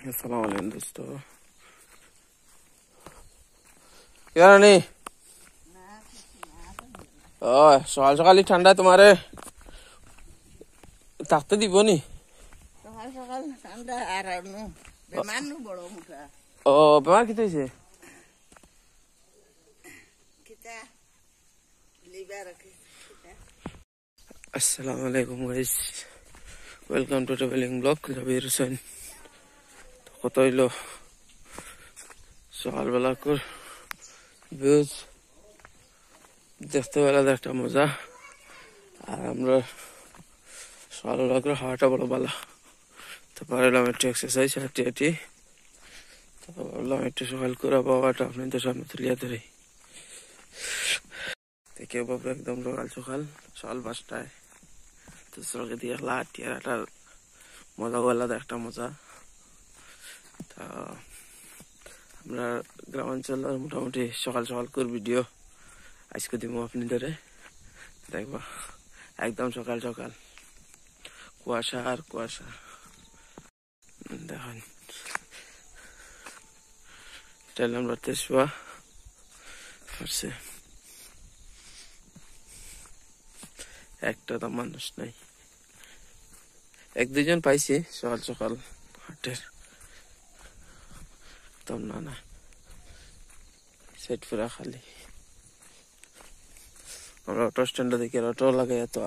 अस्सलाम वालेकुम दोस्तों। यार नहीं सकाल सकाल ठंडा तुम्हारे থাকতে দিব নি? সকাল সকাল ঠান্ডা আর বেমার নু বড় মুখা ও বেমার কি হইছে? কিতা লিভার কি আসসালামু আলাইকুম guys, welcome to travelling blog Jabir Hossain. কত হইলো সকালবেলা কর ভিউজ দেখতে বেলা একটা মজা। আর আমরা সকালবেলা করে হাওয়াটা বড় ভালো, তারপরে এলাম একটু এক্সারসাইজ হাঁটি হাঁটি, তারপর ভাবলাম একটু সকাল করে আবহাওয়াটা আপনাদের সামনে তুলিয়া ধরে। কেউ ভাবলো একদম সকাল সকাল 5টায় দুসরকে দিয়ে হাঁটি আর হাঁটার মজা আলাদা একটা মজা। তা আমরা গ্রামাঞ্চলের মোটামুটি সকাল সকাল করে ভিডিও আজকে দিব আপনাদের দেখবা। একদম সকাল সকাল কুয়াশা আর কুয়াশা দেখেন। এটা আমরা তেসুয়া ফারছে, একটা তো মানুষ নাই, 1-2 জন পাইছি সকাল সকাল হাটের, তো না সেট পুরা খালি। আমরা অটো স্ট্যান্ডে দেখি অটো লাগাই এত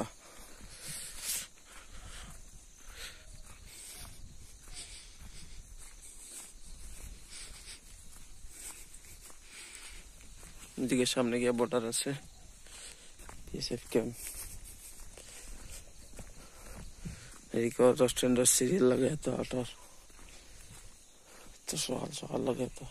দিকে সামনে গিয়ে বর্ডার আছে বিএসএফ ক্যাম্প। এদিকে অটো স্ট্যান্ডের সিরিয়াল লাগে এত অটোর, তো সকাল সকাল লাগে তো।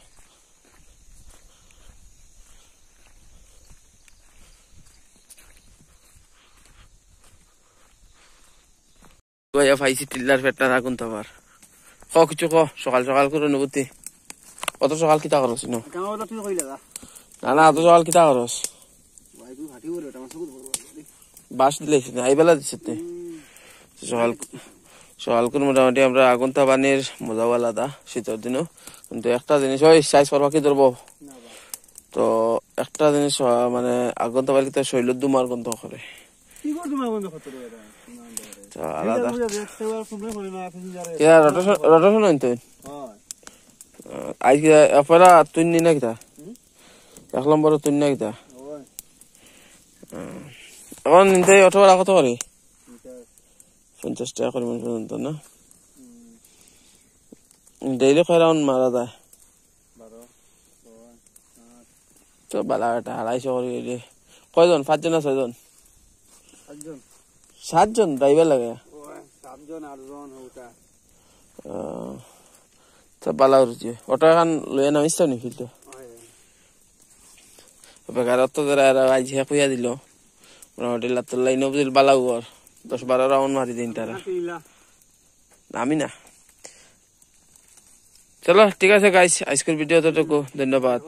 পাইছি টিল্লার পেটটা রাখুন তো আবার কিছু সকাল সকাল করে অনুভূতি। অত সকাল কিতা করস? না না অত সকাল কিতা করস? বাস দিলেছি না এই বেলা দিচ্ছে সকাল সকাল করে মোটামুটি আমরা আগুন তাবানির মজাও আলাদা শীতের দিনও। কিন্তু একটা জিনিস ওই সাইজ করবা কি ধরবো, তো একটা জিনিস মানে আগুন তাবালি তো শৈল দুমার গন্ধ করে আলাদা। রোটেশন হইতো আজকে আপনারা তুই নি না কিতা 1 নম্বর তুই না কিতা এখন নিতে অটো ভাড়া কত করে? 50 টাকা করে পর্যন্ত না? ডেইলি কয় রাউন্ড মারা যায়? তো বালাটা 250 করে গেলে কয়জন? 5 জন না 6 জন? 7 জন ড্রাইভার লাগে। 7 জন 8 জন ওটা তো বালা উঠছে অটো এখন লয়ে নামিস নি ফিলতে বেকার অত ধরে আজ হে কইয়া দিল মোটামুটি লাতুর লাইন বুঝিল বালা উর 10-12 রাউন্ড মারি দিন তারা নামি না। চলো ঠিক আছে গাইস, আজকের ভিডিও তো ধন্যবাদ।